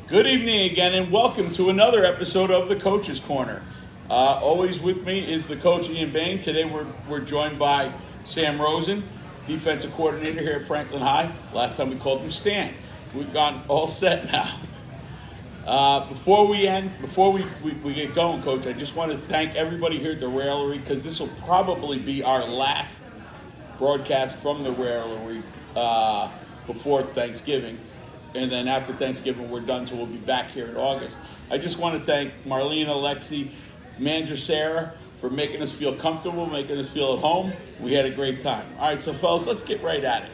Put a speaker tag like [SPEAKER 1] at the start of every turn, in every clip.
[SPEAKER 1] Good evening again, and welcome to another episode of the Coach's Corner. Always with me is the coach, Ian Bain. Today we're joined by Sam Rosen, defensive coordinator here at Franklin High. Last time we called him Stan. We've gone all set now. Before we get going, Coach, I just want to thank everybody here at the Raillery, because this will probably be our last broadcast from the Raillery before Thanksgiving. And then after Thanksgiving, we're done, so we'll be back here in August. I just want to thank Marlene, Alexi, manager Sarah, for making us feel comfortable, making us feel at home. We had a great time. All right, so fellas, let's get right at it.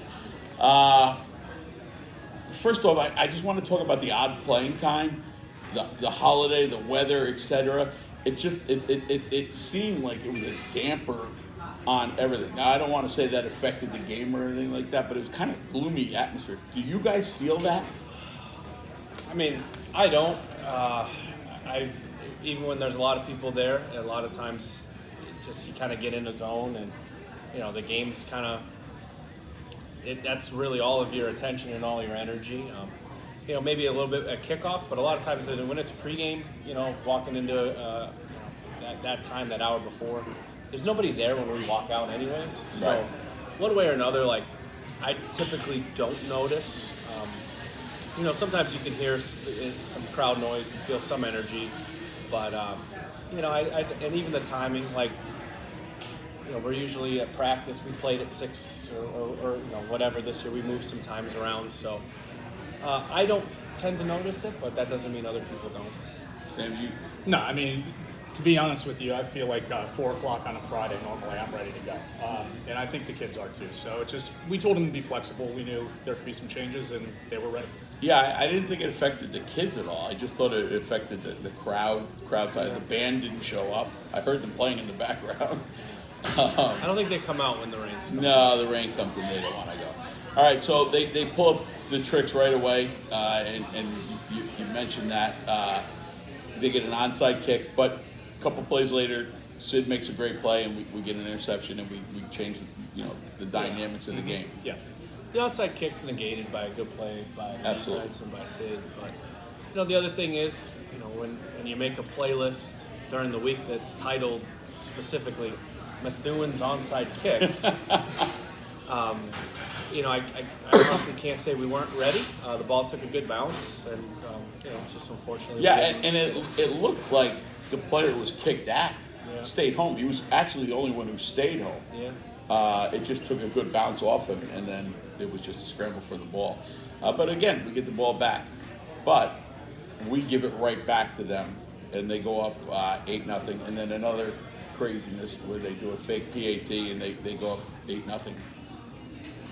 [SPEAKER 1] First off, I just want to talk about the odd playing time, the holiday, the weather, etc. It seemed like it was a damper on everything. Now, I don't want to say that affected the game or anything like that, but it was kind of gloomy atmosphere. Do you guys feel that?
[SPEAKER 2] I mean, I don't. Even when there's a lot of people there, a lot of times you kind of get in a zone, and the game's kind of that's really all of your attention and all your energy. Maybe a little bit at kickoff, but a lot of times when it's pregame, walking into that time, that hour before, there's nobody there when we walk out anyways. So
[SPEAKER 1] right.
[SPEAKER 2] One way or another, I typically don't notice. Sometimes you can hear some crowd noise and feel some energy, but and even the timing, we're usually at practice. We played at 6 or whatever. This year we moved some times around, so I don't tend to notice it, but that doesn't mean other people don't.
[SPEAKER 1] And you?
[SPEAKER 3] No, I mean, to be honest with you, I feel like 4 o'clock on a Friday, normally I'm ready to go. And I think the kids are too. So we told them to be flexible. We knew there could be some changes, and they were ready.
[SPEAKER 1] Yeah, I didn't think it affected the kids at all. I just thought it affected the crowd side. The band didn't show up. I heard them playing in the background.
[SPEAKER 2] I don't think they come out when the rain's coming.
[SPEAKER 1] No, the rain comes and they don't want to go. All right, so they pull up the tricks right away, and you mentioned that. They get an onside kick, but a couple plays later, Sid makes a great play, and we get an interception, and we change the dynamics of the game.
[SPEAKER 2] Yeah. The onside kick's negated by a good play by defense and by Sid. But the other thing is, when you make a playlist during the week that's titled specifically Methuen's onside kicks, I honestly can't say we weren't ready. The ball took a good bounce, and just unfortunately.
[SPEAKER 1] Yeah, and it looked like the player was kicked at, stayed home. He was actually the only one who stayed home.
[SPEAKER 2] Yeah.
[SPEAKER 1] It just took a good bounce off him, and then it was just a scramble for the ball. But again, we get the ball back. But we give it right back to them, and they go up 8-0, and then another craziness where they do a fake PAT, and they go up 8-0.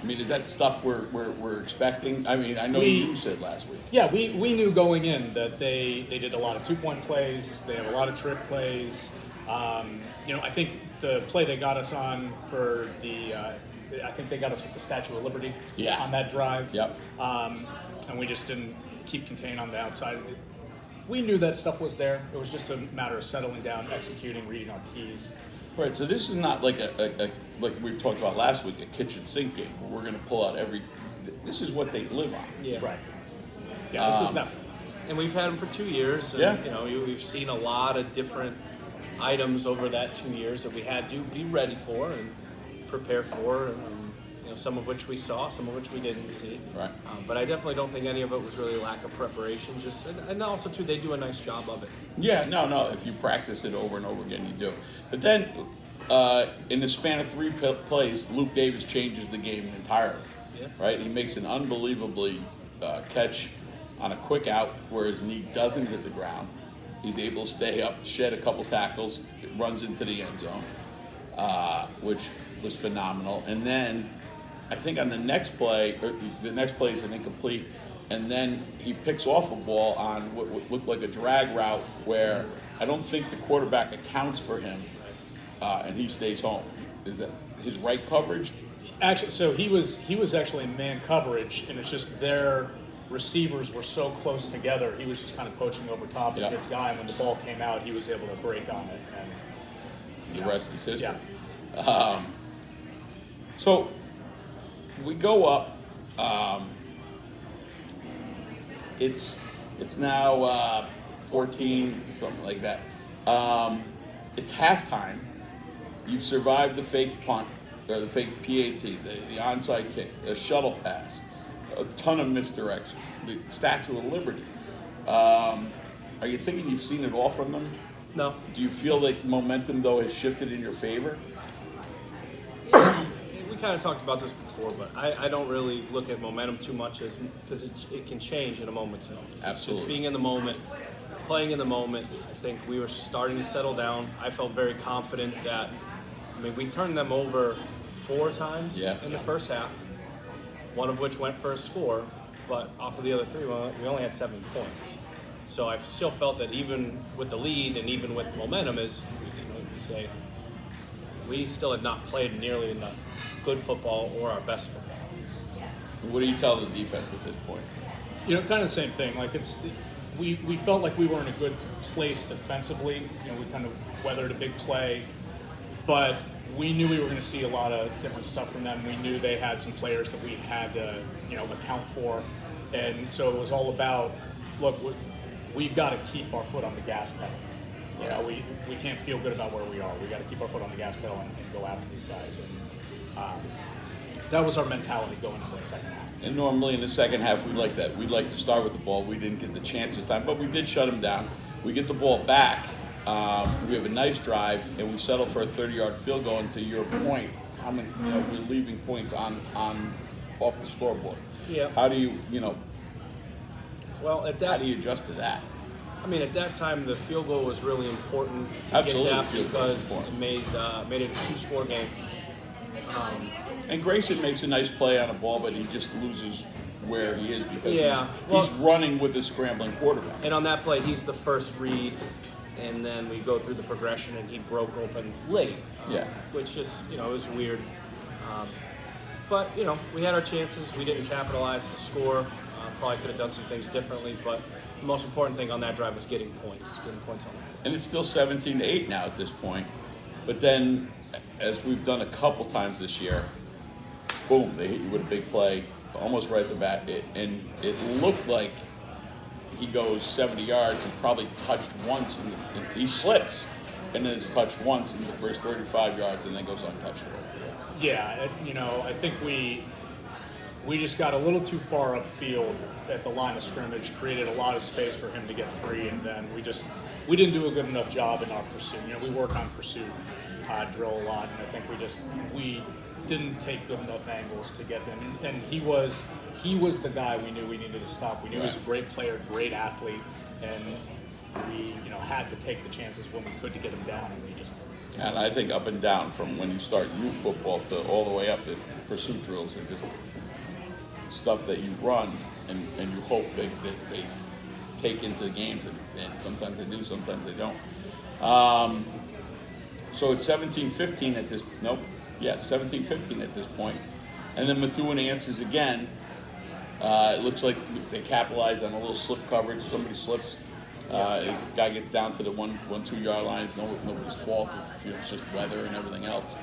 [SPEAKER 1] I mean, is that stuff we're expecting? I mean, I know you said last week.
[SPEAKER 3] Yeah, we knew going in that they did a lot of 2-point plays. They have a lot of trick plays. I think the play they got us on for I think they got us with the Statue of Liberty on that drive.
[SPEAKER 1] Yep.
[SPEAKER 3] And we just didn't keep contained on the outside. We knew that stuff was there. It was just a matter of settling down, executing, reading our keys.
[SPEAKER 1] Right, so this is not like like we talked about last week, a kitchen sink game where we're going to pull out this is what they live on.
[SPEAKER 2] Yeah.
[SPEAKER 3] Right. Yeah, this is them.
[SPEAKER 2] And we've had them for 2 years. And, we've seen a lot of different items over that 2 years that we had to be ready for and prepare for. Some of which we saw, some of which we didn't see.
[SPEAKER 1] Right.
[SPEAKER 2] But I definitely don't think any of it was really a lack of preparation. And also too, they do a nice job of it.
[SPEAKER 1] Yeah, no. If you practice it over and over again, you do. But then, in the span of 3 plays, Luke Davis changes the game entirely.
[SPEAKER 2] Yeah.
[SPEAKER 1] Right. He makes an unbelievably catch on a quick out where his knee doesn't hit the ground. He's able to stay up, shed a couple tackles, runs into the end zone, which was phenomenal. And then, I think on the next play is an incomplete, and then he picks off a ball on what looked like a drag route where I don't think the quarterback accounts for him, and he stays home. Is that his right coverage?
[SPEAKER 3] Actually, so he was actually in man coverage, and it's just their receivers were so close together. He was just kind of poaching over top of his guy, and when the ball came out, he was able to break on it. And
[SPEAKER 1] the rest is history.
[SPEAKER 3] Yeah.
[SPEAKER 1] So we go up. It's It's now 14, something like that. It's halftime. You've survived the fake punt, or the fake PAT, the onside kick, the shuttle pass, a ton of misdirections, the Statue of Liberty. Are you thinking you've seen it all from them?
[SPEAKER 2] No.
[SPEAKER 1] Do you feel like momentum, though, has shifted in your favor?
[SPEAKER 2] We kind of talked about this before, but I don't really look at momentum too much because it can change in a moment's notice.
[SPEAKER 1] Absolutely.
[SPEAKER 2] Just being in the moment, playing in the moment. I think we were starting to settle down. I felt very confident that, we turned them over 4 times in the first half, one of which went for a score, but off of the other 3, we only had 7 points. So I still felt that even with the lead and even with momentum, as we say, we still had not played nearly enough good football or our best football.
[SPEAKER 1] What do you tell the defense at this point?
[SPEAKER 3] Kind of the same thing. Like we felt like we were in a good place defensively. We kind of weathered a big play, but we knew we were going to see a lot of different stuff from them. We knew they had some players that we had to, account for, and so it was all about, look, we've got to keep our foot on the gas pedal. We can't feel good about where we are. We got to keep our foot on the gas pedal and go after these guys. And that was our mentality going into the second half.
[SPEAKER 1] And normally in the second half, we like that. We'd like to start with the ball. We didn't get the chance this time, but we did shut them down. We get the ball back. We have a nice drive, and we settle for a 30-yard field goal. And to your point, how many? We're leaving points on off the scoreboard.
[SPEAKER 2] Yeah.
[SPEAKER 1] How do you,
[SPEAKER 2] Well,
[SPEAKER 1] how do you adjust to that?
[SPEAKER 2] At that time, the field goal was really important to
[SPEAKER 1] Absolutely,
[SPEAKER 2] get
[SPEAKER 1] field
[SPEAKER 2] that
[SPEAKER 1] goal is
[SPEAKER 2] because
[SPEAKER 1] important.
[SPEAKER 2] it made it a 2-score game.
[SPEAKER 1] And Grayson makes a nice play on a ball, but he just loses where he is because he's running with a scrambling quarterback.
[SPEAKER 2] And on that play, he's the first read, and then we go through the progression, and he broke open late. Which just, it was weird. But, we had our chances. We didn't capitalize to score. Probably could have done some things differently, but the most important thing on that drive was getting points on that.
[SPEAKER 1] And it's still 17-8 now at this point. But then, as we've done a couple times this year, boom, they hit you with a big play, almost right at the bat. And it looked like he goes 70 yards. He's probably touched once. And he slips, and then it's touched once in the first 35 yards, and then goes untouched the rest of the way.
[SPEAKER 3] Yeah, I think we just got a little too far upfield at the line of scrimmage, created a lot of space for him to get free, and then we didn't do a good enough job in our pursuit. We work on pursuit drill a lot, and I think we didn't take good enough angles to get to him. And he was the guy we knew we needed to stop. We knew he was a great player, great athlete, and we had to take the chances when we could to get him down, and we just.
[SPEAKER 1] And I think up and down from when you start youth football to all the way up to pursuit drills are just stuff that you run and you hope that they take into the games, and sometimes they do, sometimes they don't. So it's 17-15 at this. Nope. Yeah, 17-15 at this point. And then Methuen answers again. It looks like they capitalize on a little slip coverage. Somebody slips. The guy gets down to the 1-2 yard line. It's nobody's fault. It's just weather and everything else.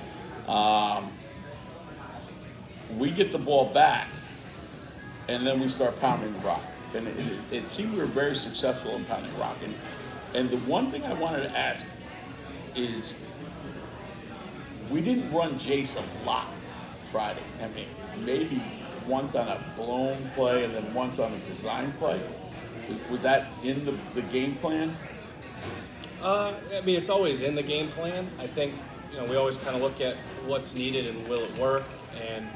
[SPEAKER 1] We get the ball back, and then we start pounding the rock. And it seemed we were very successful in pounding the rock. And the one thing I wanted to ask is, we didn't run Jace a lot Friday. Maybe once on a blown play and then once on a design play. Was that in the game plan?
[SPEAKER 2] It's always in the game plan. I think, we always kind of look at what's needed and will it work. And,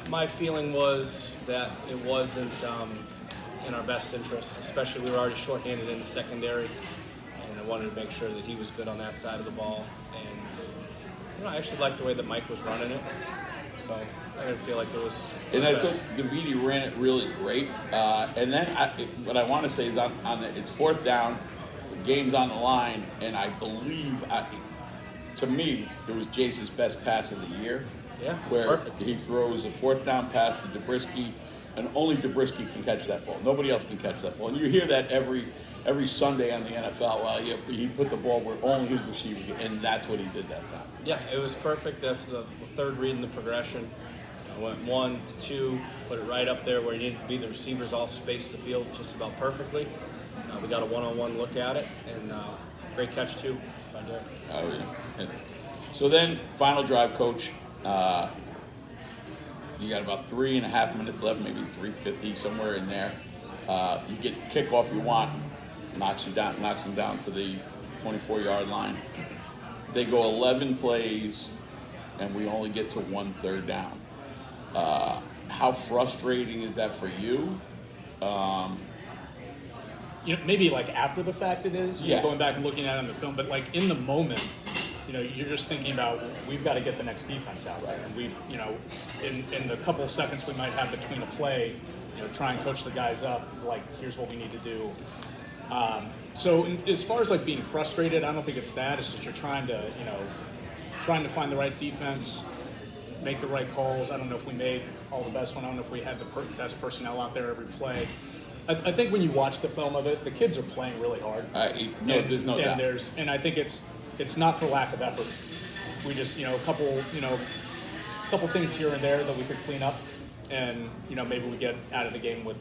[SPEAKER 2] my feeling was that it wasn't in our best interest, especially we were already shorthanded in the secondary. And I wanted to make sure that he was good on that side of the ball. And, I actually liked the way that Mike was running it. So I didn't feel like it was.
[SPEAKER 1] And I thought Davidi ran it really great. And then what I want to say is it's 4th down, the game's on the line, and I believe, to me, it was Jace's best pass of the year.
[SPEAKER 2] Yeah,
[SPEAKER 1] where
[SPEAKER 2] perfect.
[SPEAKER 1] He throws a 4th down pass to Zabriskie, and only Zabriskie can catch that ball. Nobody else can catch that ball. And you hear that every Sunday on the NFL. Well, he put the ball where only his receiver, and that's what he did that time.
[SPEAKER 2] Yeah, it was perfect. That's the 3rd read in the progression. I went 1 to 2, put it right up there where you needed to be. The receivers all spaced the field just about perfectly. We got a one-on-one look at it, and great catch too by Derek.
[SPEAKER 1] Oh yeah. And so then, final drive, Coach. You got about 3.5 minutes left, maybe 3:50, somewhere in there. You get the kickoff you want, knocks them down to the 24-yard line. They go 11 plays, and we only get to 1 third down. How frustrating is that for you?
[SPEAKER 3] Maybe like after the fact it is,
[SPEAKER 1] Yeah.
[SPEAKER 3] going back and looking at it on the film, but like in the moment, you're just thinking about, we've got to get the next defense out there. And we've, in the couple of seconds we might have between a play, try and coach the guys up, like, here's what we need to do. So as far as like being frustrated, I don't think it's that. It's just you're trying to find the right defense, make the right calls. I don't know if we made all the best one. I don't know if we had the best personnel out there every play. I think when you watch the film of it, the kids are playing really hard.
[SPEAKER 1] There's no doubt.
[SPEAKER 3] And I think it's not for lack of effort. We just a couple things here and there that we could clean up, and maybe we get out of the game with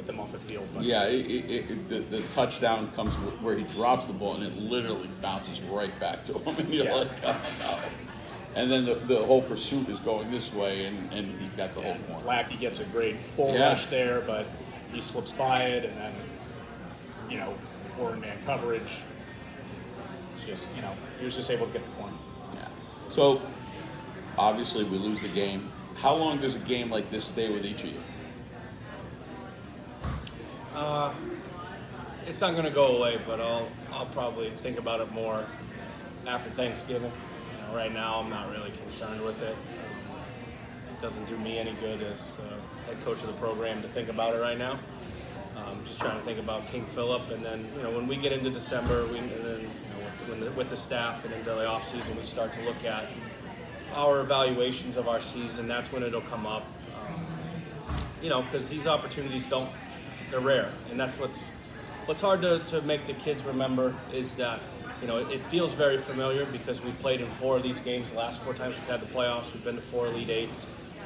[SPEAKER 3] them off the field. But.
[SPEAKER 1] Yeah, the touchdown comes where he drops the ball and it literally bounces right back to him, and you're like, oh, no. And then the whole pursuit is going this way, and he's got the whole corner.
[SPEAKER 3] Lackey gets a great bull rush there, but he slips by it, and then man coverage. It's just he was just able to get the corner.
[SPEAKER 1] Yeah. So obviously we lose the game. How long does a game like this stay with each of you?
[SPEAKER 2] It's not going to go away, but I'll probably think about it more after Thanksgiving. Right now, I'm not really concerned with it. It doesn't do me any good as head coach of the program to think about it right now. Just trying to think about King Philip, and then when we get into December, with the staff and into the off season, we start to look at our evaluations of our season. That's when it'll come up. Because these opportunities they're rare, and that's what's hard to make the kids remember is that it feels very familiar because we played in 4 of these games. The last 4 times we've had the playoffs, we've been to 4 Elite Eights,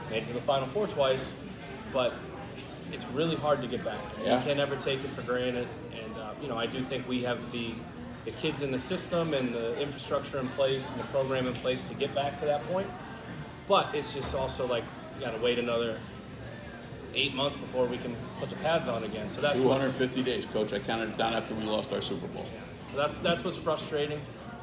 [SPEAKER 2] made it to the Final Four twice, but it's really hard to get back.
[SPEAKER 1] Yeah.
[SPEAKER 2] You can't ever take it for granted, and I do think we have the kids in the system and the infrastructure in place and the program in place to get back to that point. But it's just also like you got to wait another 8 months before we can put the pads on again. So that's
[SPEAKER 1] 250 days, Coach. I counted it down after we lost our Super Bowl.
[SPEAKER 2] So that's what's frustrating.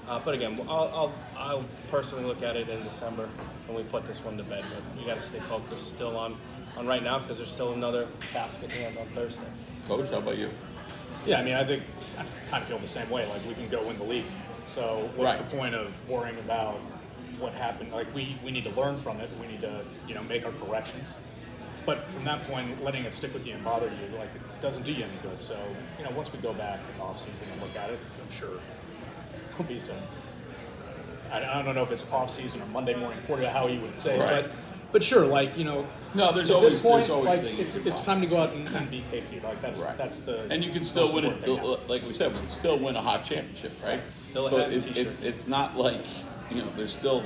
[SPEAKER 2] But again, I'll personally look at it in December when we put this one to bed. But you got to stay focused still on right now because there's still another task at hand on Thursday.
[SPEAKER 1] Coach, how about you?
[SPEAKER 3] Yeah, I think I kind of feel the same way. Like, we can go win the league. So what's the point of worrying about what happened? Like, we need to learn from it. We need to make our corrections. But from that point, letting it stick with you and bother you, like, it doesn't do you any good. So, once we go back in the off-season and look at it, I'm sure there'll be some, I don't know if it's off-season or Monday morning quarter, how you would say,
[SPEAKER 1] right.
[SPEAKER 3] But sure, like,
[SPEAKER 1] No, there's
[SPEAKER 3] at
[SPEAKER 1] always,
[SPEAKER 3] this point,
[SPEAKER 1] there's always
[SPEAKER 3] like,
[SPEAKER 1] things.
[SPEAKER 3] it's time to go out and be KP. Like,
[SPEAKER 1] Right.
[SPEAKER 3] that's the
[SPEAKER 1] And you can still
[SPEAKER 3] most
[SPEAKER 1] win
[SPEAKER 3] important thing now.
[SPEAKER 1] it, like we said, we can still win a hot championship, right?
[SPEAKER 2] Still a
[SPEAKER 1] so
[SPEAKER 2] hat and t-shirt.
[SPEAKER 1] it's not like, there's still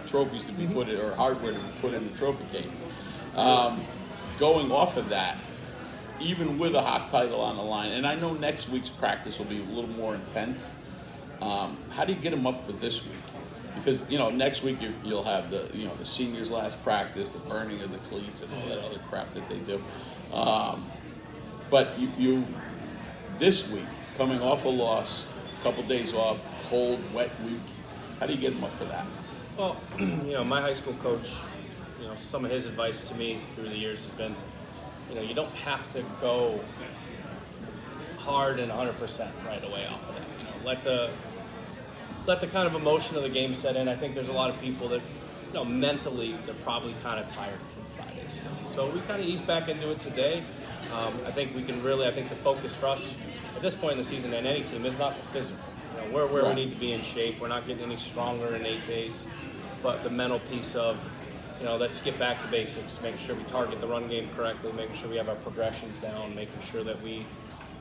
[SPEAKER 1] trophies to be put in, or hardware to be put in the trophy case. Going off of that, even with a hot title on the line, and I know next week's practice will be a little more intense, how do you get them up for this week? Because, next week you'll have the seniors' last practice, the burning of the cleats and all that other crap that they do. But you this week, coming off a loss, a couple days off, cold, wet week, how do you get them up for that?
[SPEAKER 2] Well, my high school coach, some of his advice to me through the years has been, you don't have to go hard and 100% right away off of that. Let the kind of emotion of the game set in. I think there's a lot of people that, mentally they're probably kind of tired from Friday still. So we kind of ease back into it today. I think we can really. I think the focus for us at this point in the season and any team is not the physical. We're where we need to be in shape. We're not getting any stronger in 8 days, but the mental piece of, let's get back to basics, making sure we target the run game correctly, making sure we have our progressions down, making sure that we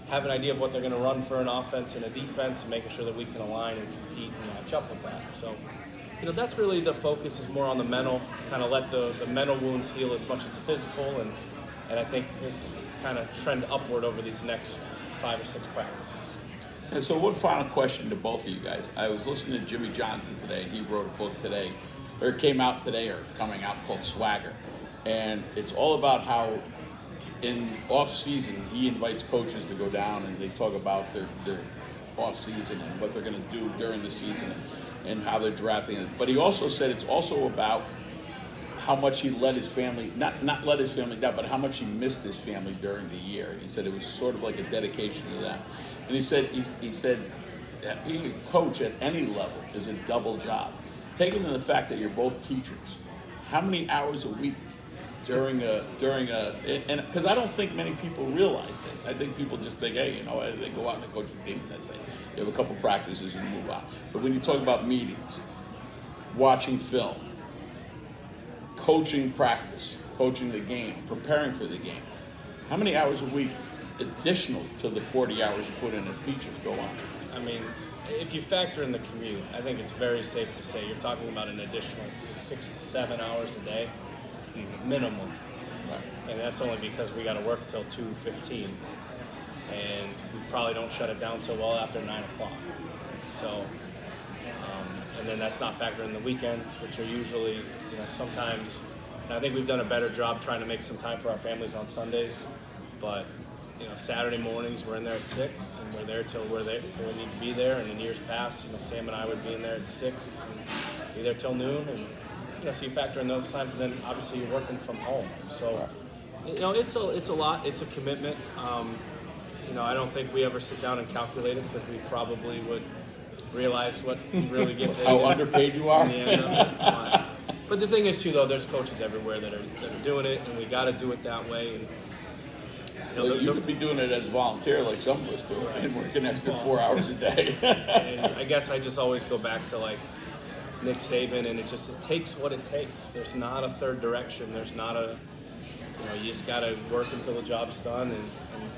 [SPEAKER 2] have an idea of what they're going to run for an offense and a defense, and making sure that we can align and compete and match up with that. So that's really the focus, is more on the mental, kind of let the mental wounds heal as much as the physical, and I think we'll kind of trend upward over these next 5 or 6 practices.
[SPEAKER 1] And so one final question to both of you guys. I was listening to Jimmy Johnson today, and he wrote a book today, or it came out today, or it's coming out, called Swagger. And it's all about how in off-season he invites coaches to go down and they talk about their off-season and what they're going to do during the season and how they're drafting it. But he also said it's also about how much he let his family, not let his family down, but how much he missed his family during the year. And he said it was sort of like a dedication to that. And he said that being a coach at any level is a double job. Taking into the fact that you're both teachers, how many hours a week during a and because I don't think many people realize this. I think people just think, hey, they go out and they coach a game and that's it. You have a couple practices and you move on. But when you talk about meetings, watching film, coaching practice, coaching the game, preparing for the game, how many hours a week additional to the 40 hours you put in as teachers go on?
[SPEAKER 2] I mean, if you factor in the commute, I think it's very safe to say you're talking about an additional 6 to 7 hours a day, minimum. And that's only because we got to work till 2:15, and we probably don't shut it down till well after 9 o'clock. So, and then that's not factoring the weekends, which are usually, sometimes. And I think we've done a better job trying to make some time for our families on Sundays, but Saturday mornings we're in there at 6, and we're there till we need to be there. And in years past, Sam and I would be in there at 6 and be there till noon, and so you factor in those times, and then obviously you're working from home. So it's a lot. It's a commitment. I don't think we ever sit down and calculate it, because we probably would realize what we really get paid.
[SPEAKER 1] How underpaid you are.
[SPEAKER 2] Yeah, but the thing is too, though, there's coaches everywhere that are doing it, and we got to do it that way. And
[SPEAKER 1] you could be doing it as a volunteer like some of us do, and work an extra 4 hours a day.
[SPEAKER 2] And I guess I just always go back to like Nick Saban, and it takes what it takes. There's not a third direction. There's not you just got to work until the job's done, and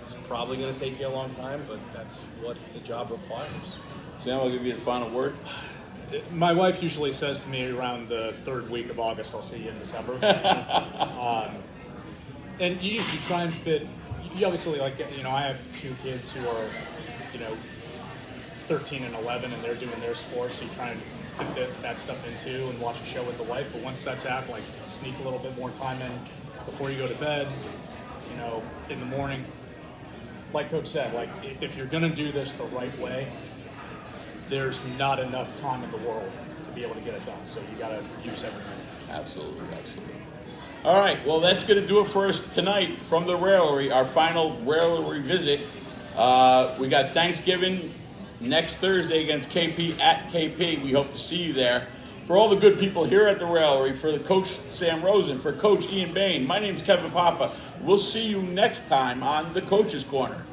[SPEAKER 2] it's probably going to take you a long time, but that's what the job requires.
[SPEAKER 1] Sam, I'll give you the final word.
[SPEAKER 3] My wife usually says to me around the 3rd week of August, I'll see you in December. And you try and fit. You obviously, I have 2 kids who are, 13 and 11, and they're doing their sports. So you try and fit that stuff into and watch a show with the wife. But once that's happened, sneak a little bit more time in before you go to bed, in the morning. Like Coach said, if you're going to do this the right way, there's not enough time in the world to be able to get it done. So you got to use every minute.
[SPEAKER 1] Absolutely. All right, well, that's going to do it for us tonight from the Raillery, our final Raillery visit. We got Thanksgiving next Thursday against KP at KP. We hope to see you there. For all the good people here at the Raillery, for the Coach Sam Rosen, for Coach Ian Bain, my name's Kevin Papa. We'll see you next time on the Coach's Corner.